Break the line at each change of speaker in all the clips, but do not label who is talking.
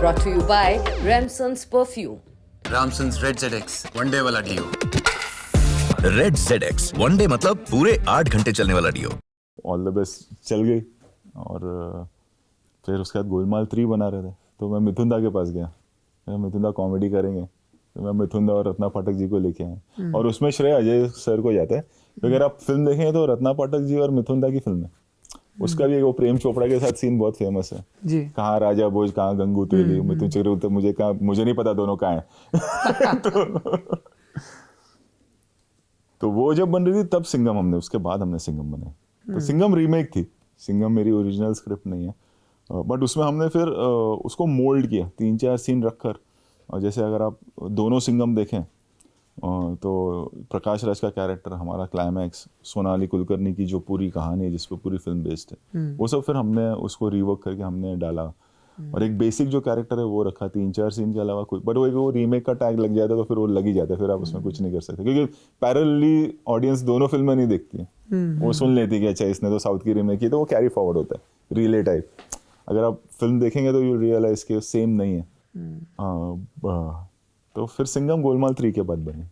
brought to you by Ramson's Perfume.
Ramson's Red ZX one day वाला deo.
Red ZX one day मतलब पूरे 8 घंटे चलने वाला डियो।
ऑल द बेस्ट चल गई और फिर उसके बाद गोलमाल 3 बना रहे थे तो मैं मिथुन दा के पास गया। मिथुन दा कॉमेडी करेंगे तो मैं मिथुन दा और रत्ना पाठक जी को लेके आया और उसमें श्रेय अजय सर को जाता है। तो अगर आप फिल्म देखें तो रत्ना पाठक जी और मिथुन दा की फिल्म है। उसका भी वो प्रेम चोपड़ा के साथ सीन बहुत फेमस है जी। कहाँ राजा भोज, कहाँ गंगू तेली, मिथुन चक्रवर्ती, मुझे नहीं पता दोनों कहाँ हैं। तो वो जब बन रही थी तब सिंघम हमने, उसके बाद हमने सिंघम बनाई। तो सिंघम रीमेक थी, सिंघम मेरी ओरिजिनल स्क्रिप्ट नहीं है, बट उसमें हमने फिर उसको मोल्ड किया 3-4 सीन रखकर। और जैसे अगर आप दोनों सिंघम देखें तो प्रकाश राज का कैरेक्टर, हमारा क्लाइमैक्स, सोनाली कुलकर्णी की जो पूरी कहानी है जिस पर पूरी फिल्म बेस्ड है, वो सब फिर हमने उसको रिवर्क करके हमने डाला। और एक बेसिक जो कैरेक्टर है वो रखा, 3-4 सीन के अलावा कोई, बट वो रीमेक का टैग लग जाता है तो फिर वो लग ही जाता है, फिर आप उसमें कुछ नहीं कर सकते क्योंकि पैरेलली ऑडियंस दोनों फिल्में नहीं देखती है। वो सुन लेती है कि अच्छा इसने तो साउथ की रीमेक की, तो वो कैरी फॉरवर्ड होता है रिले टाइप। अगर आप फिल्म देखेंगे तो यू रियलाइज के सेम नहीं है। तो फिर सिंघम गोलमाल 3 के बाद बनी।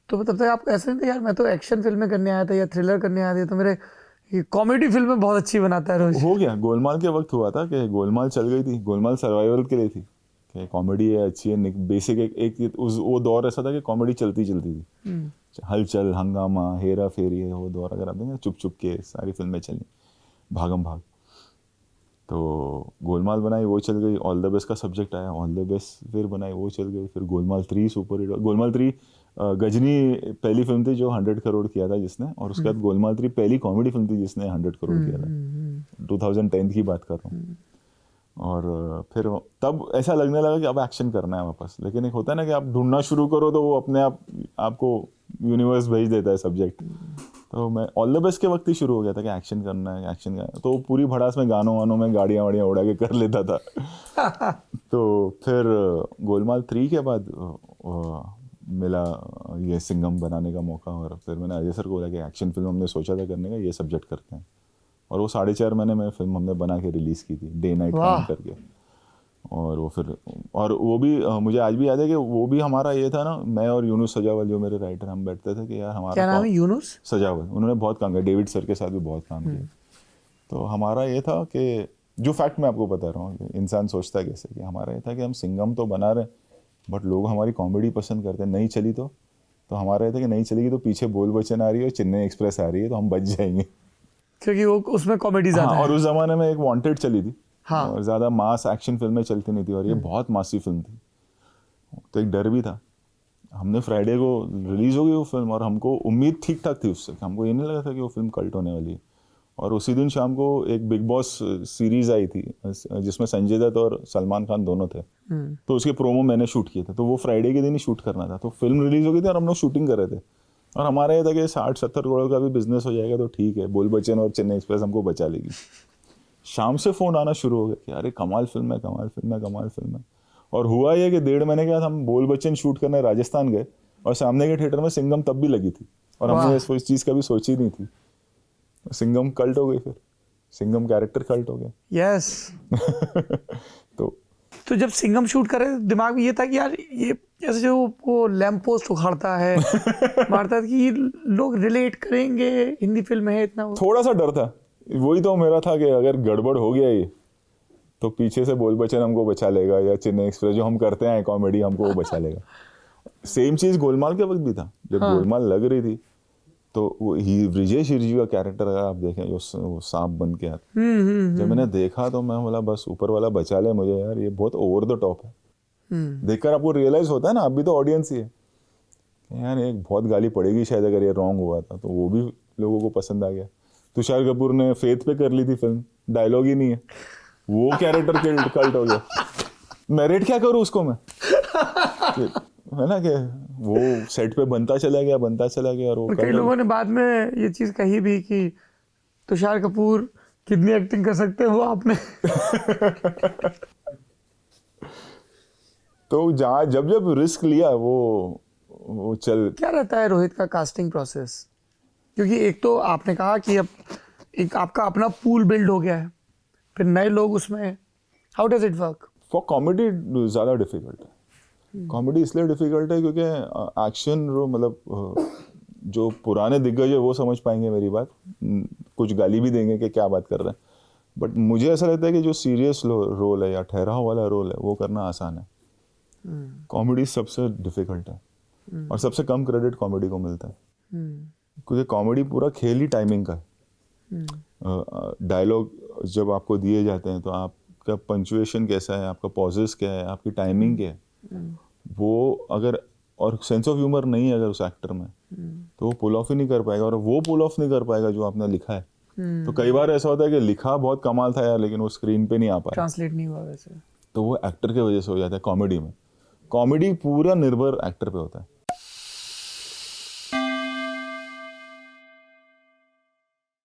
तो तब तक आप ऐसे नहीं थे यार मैं तो एक्शन फिल्में करने आया था या थ्रिलर करने आया था, तो मेरे कॉमेडी फिल्में बहुत अच्छी बनाता है रोज।
हो गया, गोलमाल के वक्त हुआ था कि गोलमाल चल गई थी, गोलमाल सर्वाइवल के लिए थी कि कॉमेडी है अच्छी है, बेसिक एक वो दौर ऐसा था कि कॉमेडी चलती थी। हलचल, हंगामा, हेरा फेरी है वो दौर, अगर आप देखें चुप चुप के सारी फिल्में चली, भागम भाग। तो गोलमाल बनाई, वो चल गई। ऑल द बेस्ट का सब्जेक्ट आया, ऑल द बेस्ट फिर बनाई, वो चल गई। फिर गोलमाल 3 सुपर हिट। गोलमाल 3 गजनी पहली फिल्म थी जो 100 करोड़ किया था जिसने, और उसके बाद गोलमाल 3 पहली कॉमेडी फिल्म थी जिसने 100 करोड़ किया था। 2010 की बात कर रहा हूँ। और फिर तब ऐसा लगने लगा कि अब एक्शन करना है वापस। लेकिन एक होता है ना कि आप ढूंढना शुरू करो तो वो अपने आप आपको यूनिवर्स भेज देता है सब्जेक्ट। तो मैं ऑल द बेस्ट के वक्त ही शुरू हो गया था कि एक्शन करना है, एक्शन करना है। तो पूरी भड़ास में गानों वानों में गाड़ियाँ वाड़ियाँ उड़ा के कर लेता था। तो फिर गोलमाल 3 के बाद मिला ये सिंघम बनाने का मौका, और फिर मैंने अजय सर को बोला कि एक्शन फिल्म हमने सोचा था करने का, ये सब्जेक्ट करते हैं। और वो 4.5 महीने में फिल्म हमने बना के रिलीज़ की थी, डे नाइट काम करके। और वो फिर, और वो भी मुझे आज भी याद है कि वो भी हमारा ये था ना, मैं और यूनुस सजावल जो मेरे राइटर, हम बैठते थे कि यार हमारा
क्या नाम है? यूनुस
सजावल। उन्होंने बहुत काम किया, डेविड सर के साथ भी बहुत काम किया। तो हमारा ये था कि जो फैक्ट मैं आपको बता रहा हूँ, इंसान सोचता है कैसे, कि हमारा ये था कि हम सिंघम तो बना रहे हैं बट लोग हमारी कॉमेडी पसंद करते हैं। नहीं चली तो हमारा ये था कि नहीं चलेगी तो पीछे बोल बच्चन आ रही है और चेन्नई एक्सप्रेस आ रही है तो हम बच जाएंगे,
क्योंकि वो उसमें कॉमेडी ज़्यादा है।
और उस जमाने में एक वांटेड चली थी। हाँ। और ज़्यादा मास एक्शन फिल्में चलती नहीं थी, और ये बहुत मासी फिल्म थी, तो एक डर भी था। हमने फ्राइडे को रिलीज़ हो गई वो फिल्म, और हमको उम्मीद ठीक ठाक थी उससे, हमको ये नहीं लगा था कि वो फिल्म कल्ट होने वाली है। और उसी दिन शाम को एक बिग बॉस सीरीज़ आई थी जिसमें संजय दत्त और सलमान खान दोनों थे, तो उसके प्रोमो मैंने शूट किए थे। तो वो फ्राइडे के दिन ही शूट करना था, तो फिल्म रिलीज़ हो गई थी और हम लोग शूटिंग कर रहे थे। और हमारा ये था कि 60-70 करोड़ का भी बिजनेस हो जाएगा तो ठीक है, बोल बच्चन और चेन्नई एक्सप्रेस हमको बचा लेगी। शाम से फ़ोन आना शुरू हो गया कि अरे कमाल फिल्म है, कमाल फिल्म है, कमाल फिल्म है। और हुआ ये कि 1.5 महीने के बाद हम बोल बच्चन शूट करने राजस्थान गए, और सामने के थिएटर में सिंघम तब भी लगी थी, और हमने इस चीज़ का भी सोची नहीं थी। सिंघम कल्ट हो गई, फिर सिंघम कैरेक्टर कल्ट हो गया।
यस। तो जब सिंघम शूट करे दिमाग में ये था कि यार ये जैसे जो वो लैम्प पोस्ट उखाड़ता है मारता है कि ये लोग रिलेट करेंगे, हिंदी फिल्म है इतना।
थोड़ा सा डर था, वही तो मेरा था कि अगर गड़बड़ हो गया ये तो पीछे से बोल बच्चन हमको बचा लेगा, या चेन्नई एक्सप्रेस जो हम करते हैं कॉमेडी हमको वो बचा लेगा। सेम चीज़ गोलमाल के वक्त भी था, जब गोलमाल लग रही थी तो वो ब्रिजेश हिरजी का कैरेक्टर अगर आप देखें जो सांप बन के आता, जब मैंने देखा तो मैं बोला बस ऊपर वाला बचा ले मुझे यार, ये बहुत ओवर द टॉप है। देखकर आपको रियलाइज होता है ना, आप भी तो ऑडियंस ही है यार, एक बहुत गाली पड़ेगी शायद अगर ये रॉन्ग हुआ था, तो वो भी लोगों को पसंद आ गया। तुषार कपूर ने फेथ पे कर ली थी फिल्म, डायलॉग ही नहीं है, वो कैरेक्टर कल्ट हो गया। नरेट क्या करूँ उसको मैं, है ना, कि वो सेट पे बनता चला गया और वो
कई लोगों ने बाद में ये चीज़ कही भी कि तुषार कपूर कितनी एक्टिंग कर सकते हैं वो आपने।
तो जहाँ जब रिस्क लिया वो चल।
क्या रहता है रोहित का कास्टिंग प्रोसेस? क्योंकि एक तो आपने कहा कि अब एक आपका अपना पूल बिल्ड हो गया है, फिर नए लोग उसमें, how does it work?
Comedy ज़्यादा डिफिकल्ट है। कॉमेडी इसलिए डिफिकल्ट है क्योंकि एक्शन मतलब जो पुराने दिग्गज है वो समझ पाएंगे मेरी बात, कुछ गाली भी देंगे कि क्या बात कर रहे हैं, बट मुझे ऐसा लगता है कि जो सीरियस रोल है या ठहराव वाला रोल है वो करना आसान है। कॉमेडी सबसे डिफिकल्ट है और सबसे कम क्रेडिट कॉमेडी को मिलता है, क्योंकि कॉमेडी पूरा खेल ही टाइमिंग का है। डायलॉग जब आपको दिए जाते हैं तो आपका पंचुएशन कैसा है, आपका पॉजेस क्या है, आपकी टाइमिंग क्या है, वो अगर और सेंस ऑफ ह्यूमर नहीं है अगर उस एक्टर में तो वो पुल ऑफ ही नहीं कर पाएगा, और वो पुल ऑफ नहीं कर पाएगा जो आपने लिखा है। तो कई बार ऐसा होता है कि लिखा बहुत कमाल था यार लेकिन वो स्क्रीन पे नहीं आ पाया,
ट्रांसलेट नहीं हुआ वैसे,
तो वो एक्टर के वजह से हो जाता है। कॉमेडी में कॉमेडी पूरा निर्भर एक्टर पे होता है।